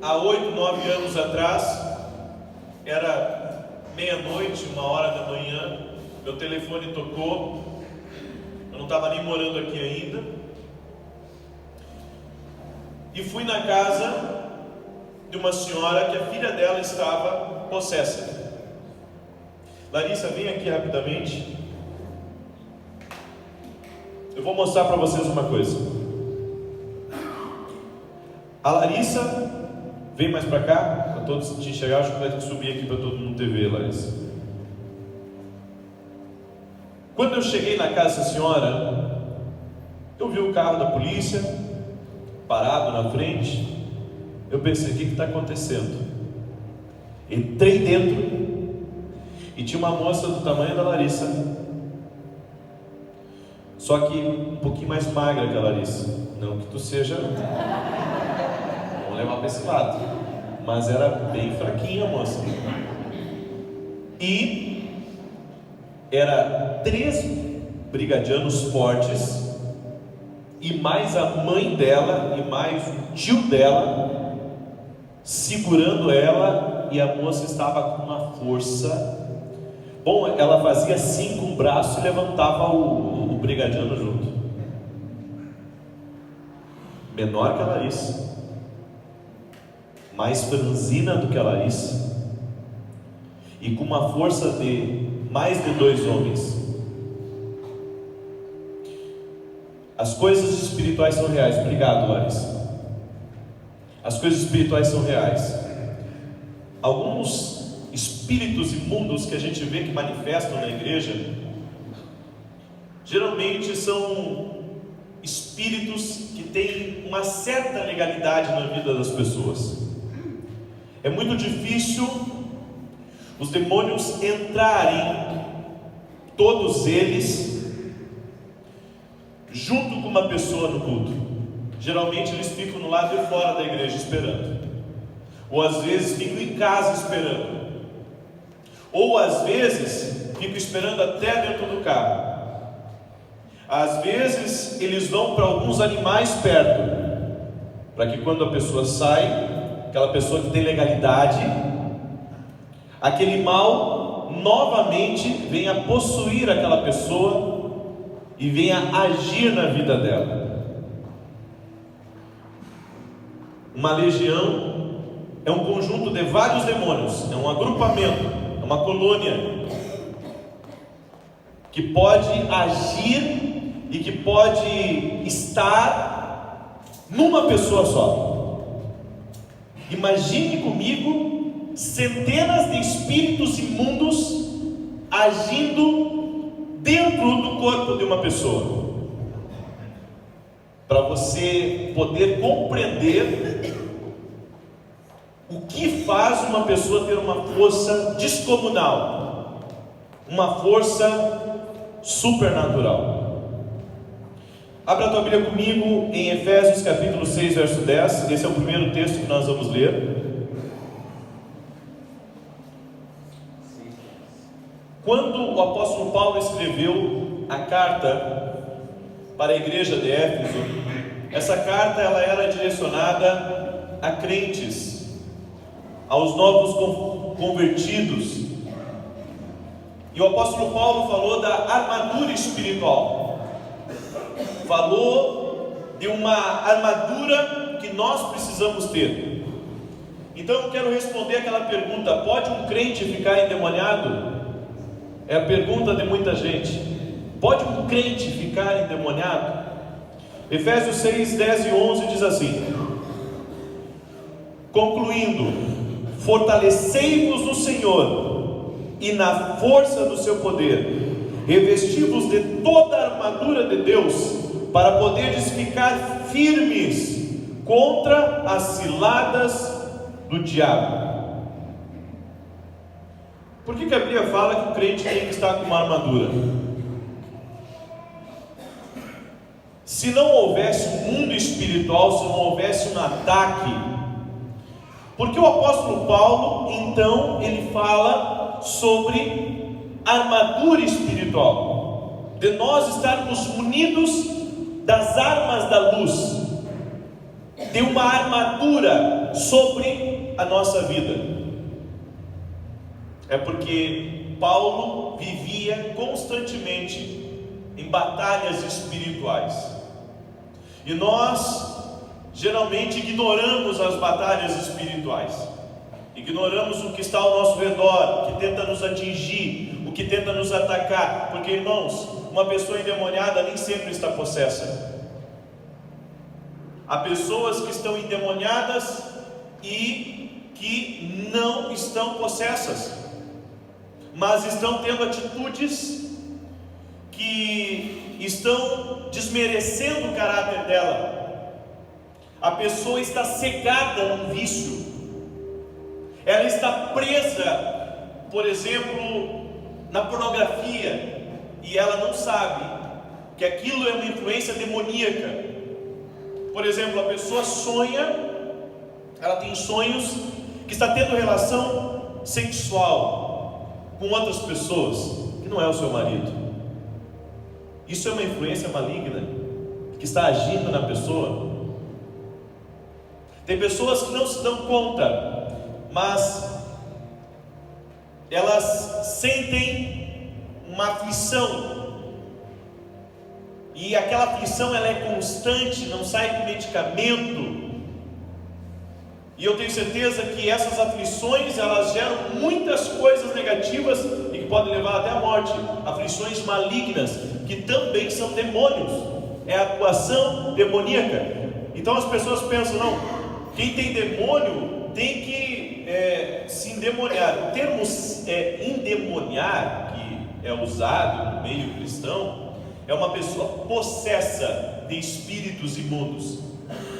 há 8, 9 anos atrás, era meia-noite, 1h da manhã, meu telefone tocou, eu não estava nem morando aqui ainda, e fui na casa de uma senhora que a filha dela estava possessa. Larissa, vem aqui rapidamente. Eu vou mostrar para vocês uma coisa. A Larissa, vem mais para cá, para todos te enxergar. Acho que vai ter que subir aqui para todo mundo te ver, Larissa. Quando eu cheguei na casa dessa senhora, eu vi o carro da polícia parado na frente. Eu pensei, o que está acontecendo? Entrei dentro e tinha uma moça do tamanho da Larissa, só que um pouquinho mais magra que a Larissa. Não que tu seja, vamos levar para esse lado, mas era bem fraquinha a moça. E era 3 brigadianos fortes, e mais a mãe dela e mais o tio dela segurando ela, e a moça estava com uma força. Bom, ela fazia assim com o braço e levantava o brigadiano junto. Menor que a Larissa, mais franzina do que a Larissa, e com uma força de mais de 2 homens. As coisas espirituais são reais. Obrigado, Larissa. As coisas espirituais são reais. Alguns espíritos imundos que a gente vê que manifestam na igreja, geralmente são espíritos que têm uma certa legalidade na vida das pessoas. É muito difícil os demônios entrarem, todos eles, junto com uma pessoa no culto. Geralmente eles ficam no lado de fora da igreja esperando, ou às vezes ficam em casa esperando, ou às vezes ficam esperando até dentro do carro. Às vezes eles vão para alguns animais perto, para que quando a pessoa sai, aquela pessoa que tem legalidade, aquele mal novamente venha possuir aquela pessoa e venha agir na vida dela. Uma legião é um conjunto de vários demônios, é um agrupamento, é uma colônia que pode agir e que pode estar numa pessoa só. Imagine comigo centenas de espíritos imundos agindo dentro do corpo de uma pessoa, para você poder compreender o que faz uma pessoa ter uma força descomunal, uma força supernatural. Abra a tua Bíblia comigo em Efésios capítulo 6, verso 10. Esse é o primeiro texto que nós vamos ler. Quando o apóstolo Paulo escreveu a carta para a igreja de Éfeso, essa carta ela era direcionada a crentes, aos novos convertidos. E o apóstolo Paulo falou da armadura espiritual, falou de uma armadura que nós precisamos ter. Então eu quero responder aquela pergunta: pode um crente ficar endemoniado? É a pergunta de muita gente. Pode um crente ficar endemoniado? Efésios 6, 10 e 11 diz assim: concluindo, fortalecei-vos no Senhor e na força do seu poder, revesti-vos de toda a armadura de Deus, para poderes ficar firmes contra as ciladas do diabo. Por que a Bíblia fala que o crente tem que estar com uma armadura? Se não houvesse um mundo espiritual, se não houvesse um ataque, porque o apóstolo Paulo, então, ele fala sobre armadura espiritual, de nós estarmos munidos das armas da luz. de uma armadura sobre a nossa vida? É porque Paulo vivia constantemente em batalhas espirituais. E nós geralmente ignoramos as batalhas espirituais. Ignoramos o que está ao nosso redor, o que tenta nos atingir, o que tenta nos atacar. Porque, irmãos, uma pessoa endemoniada nem sempre está possessa. Há pessoas que estão endemoniadas e que não estão possessas, mas estão tendo atitudes que estão desmerecendo o caráter dela. A pessoa está cegada num vício. Ela está presa, por exemplo, na pornografia, e ela não sabe que aquilo é uma influência demoníaca. Por exemplo, a pessoa sonha, ela tem sonhos que está tendo relação sexual com outras pessoas, que não é o seu marido. Isso é uma influência maligna que está agindo na pessoa. Tem pessoas que não se dão conta, mas elas sentem uma aflição, e aquela aflição ela é constante, não sai com medicamento. E eu tenho certeza que essas aflições elas geram muitas coisas negativas e que podem levar até a morte. Aflições malignas, que também são demônios, é a atuação demoníaca. Então as pessoas pensam, não, quem tem demônio tem que se endemoniar. O termo endemoniar, que é usado no meio cristão, é uma pessoa possessa de espíritos imundos,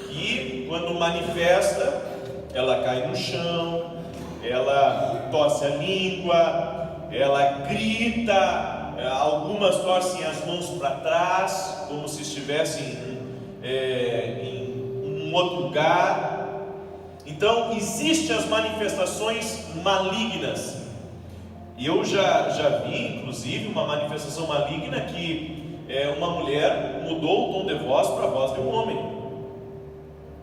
que quando manifesta, ela cai no chão, ela torce a língua, ela grita, algumas torcem as mãos para trás, como se estivessem em um outro lugar. Então, existem as manifestações malignas. E eu já vi, inclusive, uma manifestação maligna que uma mulher mudou o tom de voz para a voz de um homem,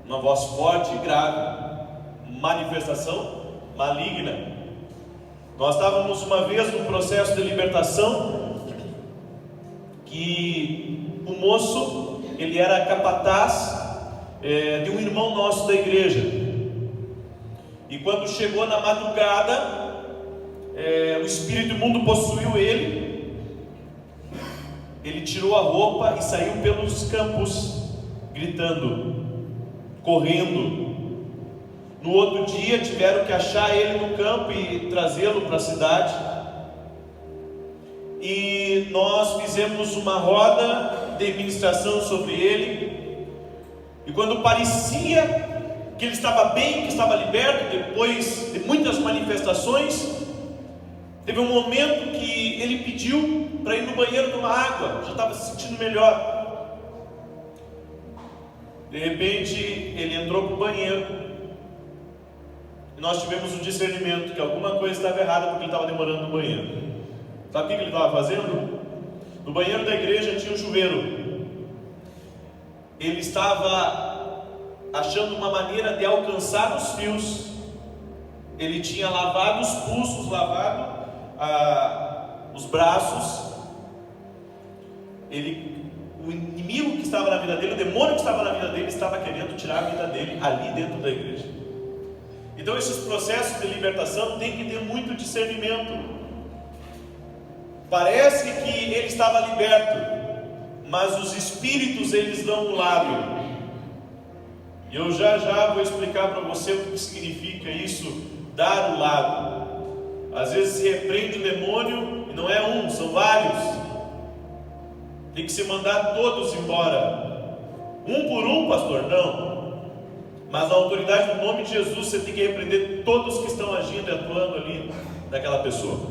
uma voz forte e grave. Manifestação maligna. Nós estávamos uma vez num processo de libertação, que o moço, ele era capataz de um irmão nosso da igreja, e quando chegou na madrugada, o espírito imundo possuiu ele. Ele tirou a roupa e saiu pelos campos, gritando, correndo. No outro dia tiveram que achar ele no campo e trazê-lo para a cidade. E nós fizemos uma roda de ministração sobre ele. E quando parecia que ele estava bem, que estava liberto, depois de muitas manifestações, teve um momento que ele pediu para ir no banheiro tomar água, já estava se sentindo melhor. De repente ele entrou para o banheiro, e nós tivemos um discernimento que alguma coisa estava errada, porque ele estava demorando no banheiro. Sabe o que ele estava fazendo? No banheiro da igreja tinha um chuveiro. Ele estava achando uma maneira de alcançar os fios. Ele tinha lavado os pulsos, lavado os braços. O inimigo que estava na vida dele, o demônio que estava na vida dele, estava querendo tirar a vida dele ali dentro da igreja. Então esses processos de libertação tem que ter muito discernimento. Parece que ele estava liberto, mas os espíritos eles dão um lado. E eu já vou explicar para você o que significa isso, dar o lado. Às vezes se repreende o demônio e não é um, são vários. Tem que se mandar todos embora. Um por um, pastor? Não. Mas na autoridade do nome de Jesus, você tem que repreender todos que estão agindo e atuando ali naquela pessoa.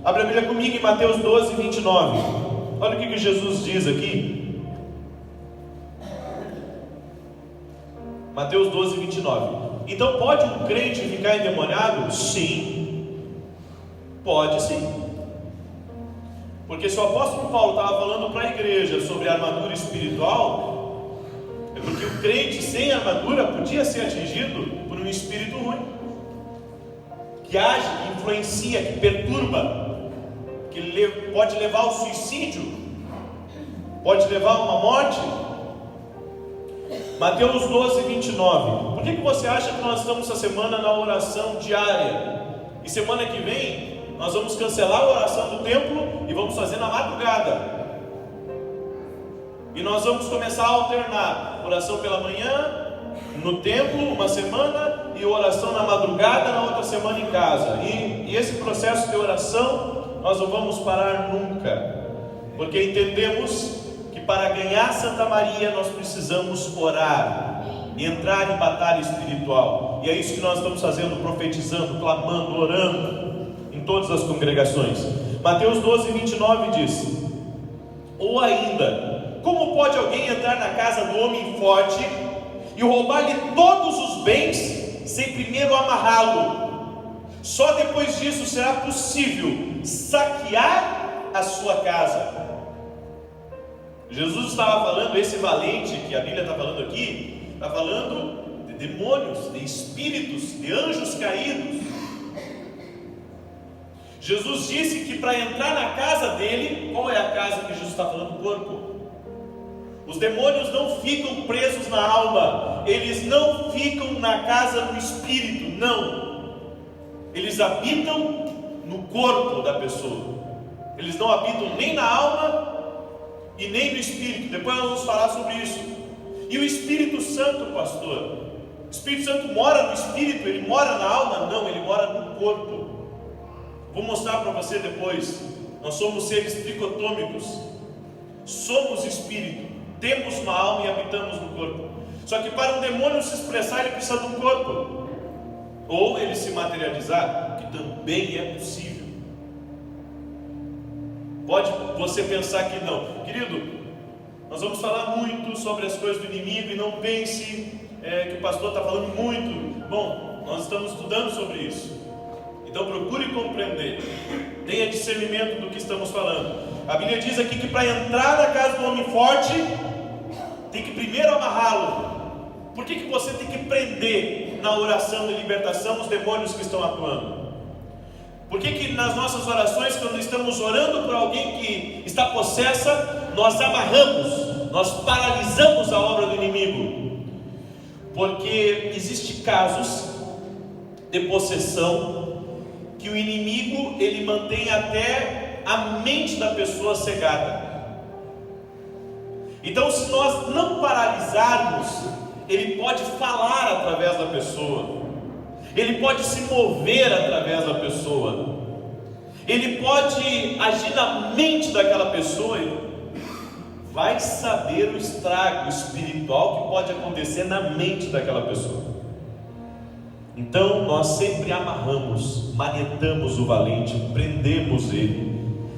Abre a Bíblia comigo em Mateus 12, 29. Olha o que Jesus diz aqui. Mateus 12, 29. Então pode um crente ficar endemoniado? Sim. Pode sim. Porque se o apóstolo Paulo estava falando para a igreja sobre a armadura espiritual, É porque o crente sem armadura podia ser atingido por um espírito ruim, que age, que influencia, que perturba, que pode levar ao suicídio, pode levar a uma morte. Mateus 12, 29. Por que você acha que nós estamos essa semana na oração diária? E semana que vem nós vamos cancelar a oração do templo e vamos fazer na madrugada. E nós vamos começar a alternar oração pela manhã no templo uma semana e oração na madrugada na outra semana em casa. E esse processo de oração nós não vamos parar nunca, porque entendemos que para ganhar Santa Maria nós precisamos orar, entrar em batalha espiritual. E é isso que nós estamos fazendo, profetizando, clamando, orando em todas as congregações. Mateus 12, 29 diz: ou ainda, como pode alguém entrar na casa do homem forte e roubar-lhe todos os bens sem primeiro amarrá-lo? Só depois disso será possível saquear a sua casa. Jesus estava falando, esse valente que a Bíblia está falando aqui, está falando de demônios, de espíritos, de anjos caídos. Jesus disse que para entrar na casa dele, qual é a casa que Jesus está falando? O corpo. Os demônios não ficam presos na alma, eles não ficam na casa do espírito, não. Eles habitam no corpo da pessoa. Eles não habitam nem na alma e nem no espírito. Depois nós vamos falar sobre isso. E o Espírito Santo, pastor? O Espírito Santo mora no espírito? Ele mora na alma? Não, ele mora no corpo. Vou mostrar para você depois. Nós somos seres tricotômicos. Somos espírito, temos uma alma e habitamos no corpo. Só que para um demônio se expressar, ele precisa de um corpo, ou ele se materializar, que também é possível. Pode você pensar que não, querido, nós vamos falar muito sobre as coisas do inimigo, e não pense que o pastor está falando muito. Bom, nós estamos estudando sobre isso, então procure compreender, tenha discernimento do que estamos falando. A Bíblia diz aqui que para entrar na casa do homem forte, tem que primeiro amarrá-lo. Por que você tem que prender na oração de libertação os demônios que estão atuando? Por que nas nossas orações, quando estamos orando por alguém que está possessa, nós amarramos, nós paralisamos a obra do inimigo? Porque existem casos de possessão que o inimigo ele mantém até a mente da pessoa cegada. Então, se nós não paralisarmos, ele pode falar através da pessoa, ele pode se mover através da pessoa, ele pode agir na mente daquela pessoa. Vai saber o estrago espiritual que pode acontecer na mente daquela pessoa. Então nós sempre amarramos, manetamos o valente, prendemos ele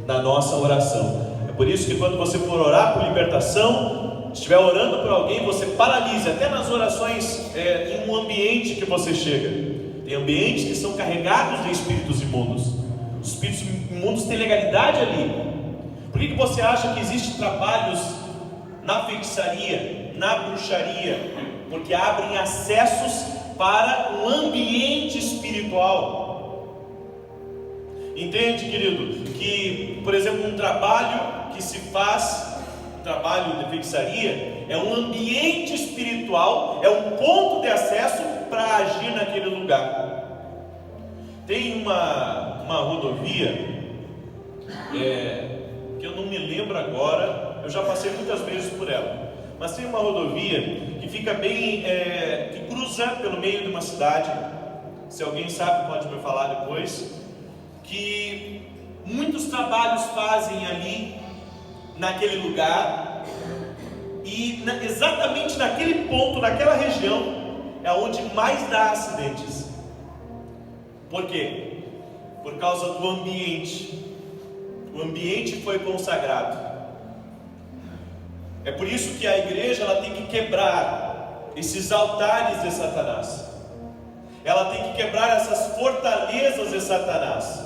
na nossa oração. É por isso que quando você for orar por libertação, estiver orando por alguém, você paralise, até nas orações em um ambiente que você chega. Tem ambientes que são carregados de espíritos imundos. Os espíritos imundos têm legalidade ali. Por que você acha que existem trabalhos na feitiçaria, na bruxaria? Porque abrem acessos para um ambiente espiritual. Entende, querido? Que, por exemplo, um trabalho que se faz, um trabalho de feitiçaria, é um ambiente espiritual, é um ponto de acesso para agir naquele lugar. Tem uma rodovia, que eu não me lembro agora, eu já passei muitas vezes por ela, mas tem uma rodovia que fica bem, que cruza pelo meio de uma cidade. Se alguém sabe pode me falar depois, que muitos trabalhos fazem ali naquele lugar, e exatamente naquele ponto, naquela região, é onde mais dá acidentes. Por quê? Por causa do ambiente. O ambiente foi consagrado. É por isso que a igreja ela tem que quebrar esses altares de Satanás. Ela tem que quebrar essas fortalezas de Satanás,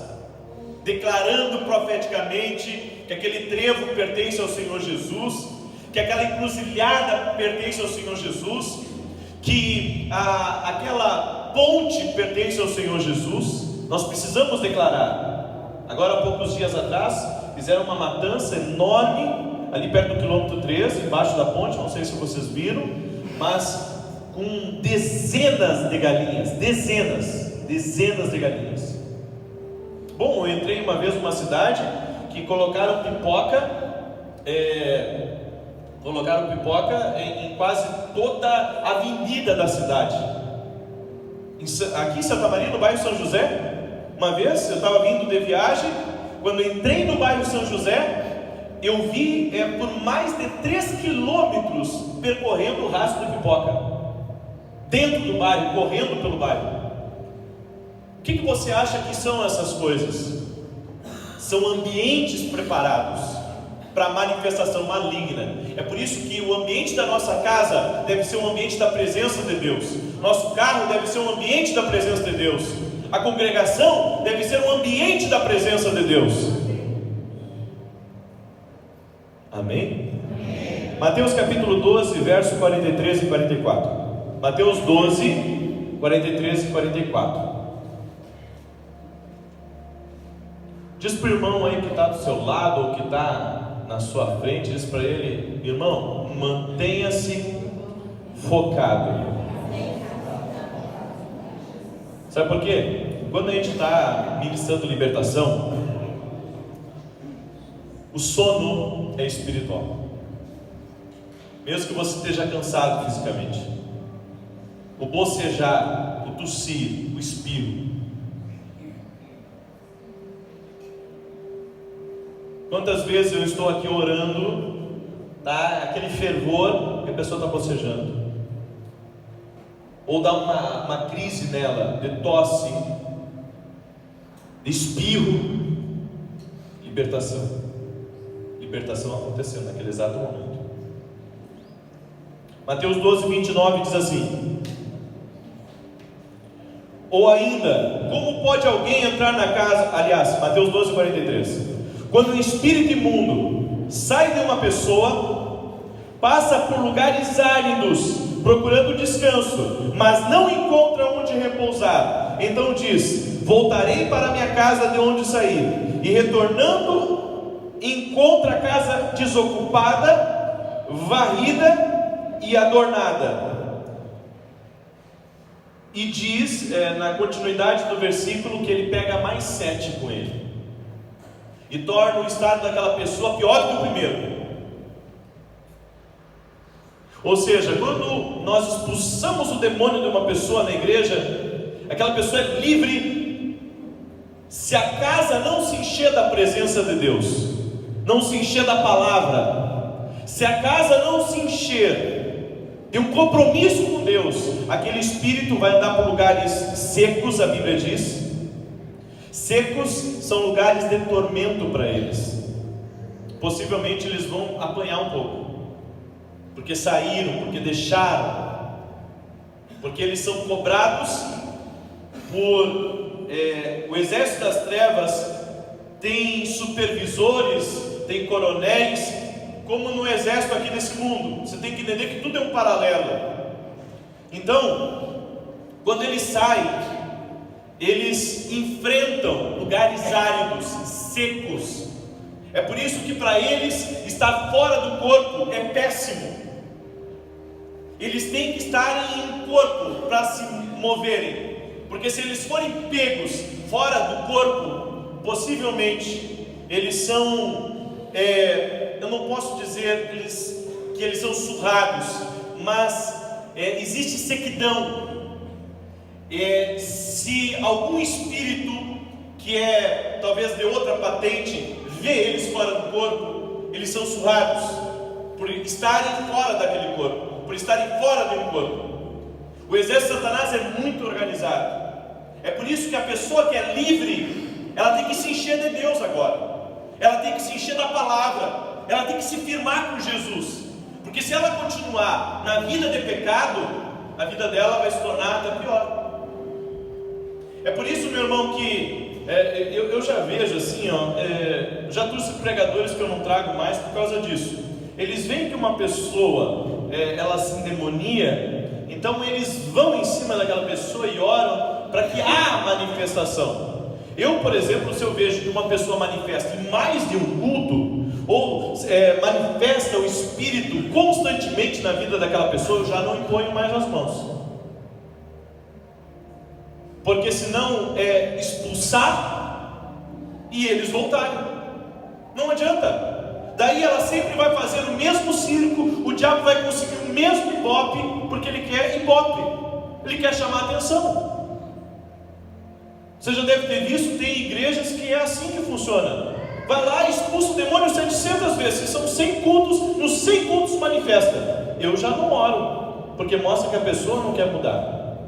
declarando profeticamente que aquele trevo pertence ao Senhor Jesus, que aquela encruzilhada pertence ao Senhor Jesus, que aquela ponte pertence ao Senhor Jesus. Nós precisamos declarar. Agora, há poucos dias atrás, fizeram uma matança enorme ali perto do quilômetro 13, embaixo da ponte, não sei se vocês viram, mas com dezenas de galinhas, dezenas de galinhas. Bom, eu entrei uma vez numa cidade que colocaram pipoca em quase toda a avenida da cidade. Aqui em Santa Maria, no bairro São José, uma vez eu estava vindo de viagem, quando entrei no bairro São José, eu vi por mais de 3 quilômetros percorrendo o rastro de pipoca, dentro do bairro, correndo pelo bairro. O que você acha que são essas coisas? São ambientes preparados para a manifestação maligna. É por isso que o ambiente da nossa casa deve ser um ambiente da presença de Deus. Nosso carro deve ser um ambiente da presença de Deus. A congregação deve ser um ambiente da presença de Deus. Amém? Mateus capítulo 12, verso 43 e 44. Mateus 12, 43 e 44. Diz para o irmão aí que está do seu lado ou que está na sua frente, diz para ele: irmão, mantenha-se focado. Sabe por quê? Quando a gente está ministrando libertação, o sono é espiritual. Mesmo que você esteja cansado fisicamente, o bocejar, o tossir, o espirro. Quantas vezes eu estou aqui orando, tá? Aquele fervor e a pessoa está bocejando, ou dá uma crise nela, de tosse, de espirro. Libertação acontecendo naquele exato momento. Mateus 12, 29 diz assim: ou ainda, como pode alguém entrar na casa? Aliás, Mateus 12, 43. Quando um espírito imundo sai de uma pessoa, passa por lugares áridos, procurando descanso, mas não encontra onde repousar. Então diz: voltarei para minha casa de onde saí. E retornando, encontra a casa desocupada, varrida e adornada. E diz, na continuidade do versículo, que ele pega mais 7 com ele, e torna o estado daquela pessoa pior do que o primeiro. Ou seja, quando nós expulsamos o demônio de uma pessoa na igreja, aquela pessoa é livre. Se a casa não se encher da presença de Deus, não se encher da palavra, se a casa não se encher de um compromisso com Deus, aquele espírito vai andar por lugares secos, a Bíblia diz. Secos são lugares de tormento para eles. Possivelmente eles vão apanhar um pouco, porque saíram, porque deixaram, porque eles são cobrados por o exército das trevas. Tem supervisores, tem coronéis, como no exército aqui desse mundo. Você tem que entender que tudo é um paralelo. Então, quando eles saem, eles enfrentam lugares áridos, secos. É por isso que para eles estar fora do corpo é péssimo. Eles têm que estar em corpo para se moverem, porque se eles forem pegos fora do corpo, possivelmente eles são, eu não posso dizer que eles são surrados, mas existe sequidão. Se algum espírito que é talvez de outra patente vê eles fora do corpo, eles são surrados por estarem fora daquele corpo, por estarem fora de um corpo. O exército de Satanás é muito organizado. É por isso que a pessoa que é livre, ela tem que se encher de Deus agora, ela tem que se encher da palavra, ela tem que se firmar com Jesus, porque se ela continuar na vida de pecado, a vida dela vai se tornar até pior. É por isso, meu irmão, que eu já vejo assim, já trouxe pregadores que eu não trago mais por causa disso. eles veem que uma pessoa, ela se endemonia, então eles vão em cima daquela pessoa e oram para que há manifestação. Eu, por exemplo, se eu vejo que uma pessoa manifesta em mais de um culto, ou manifesta o Espírito constantemente na vida daquela pessoa, eu já não imponho mais as mãos, porque senão é expulsar e eles voltarem, não adianta. Daí ela sempre vai fazer o mesmo circo, o diabo vai conseguir o mesmo ibope, porque ele quer ibope, ele quer chamar atenção. Você já deve ter visto, tem igrejas que é assim que funciona. Vai lá e expulsa o demônio 700 vezes, são 100 cultos, nos 100 cultos manifesta. Eu já não oro, porque mostra que a pessoa não quer mudar,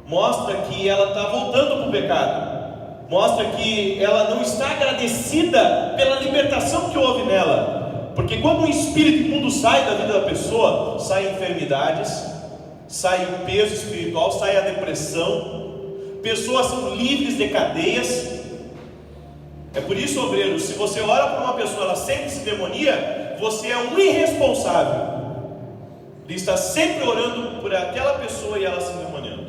mostra que ela está voltando para o pecado, mostra que ela não está agradecida pela libertação que houve nela. Porque quando o espírito imundo sai da vida da pessoa, saem enfermidades, sai o peso espiritual, sai a depressão, pessoas são livres de cadeias. É por isso, obreiro, se você ora para uma pessoa, ela sempre se demonia, você é um irresponsável. Ele está sempre orando por aquela pessoa e ela se demoniando.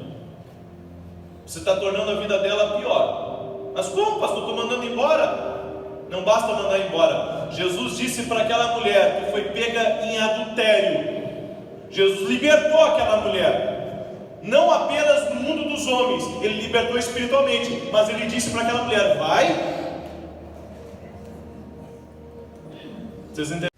Você está tornando a vida dela pior. Mas como, pastor? Estou mandando embora? Não basta mandar embora. Jesus disse para aquela mulher que foi pega em adultério, Jesus libertou aquela mulher, não apenas no mundo dos homens, Ele libertou espiritualmente, mas Ele disse para aquela mulher: vai. Vocês entenderam?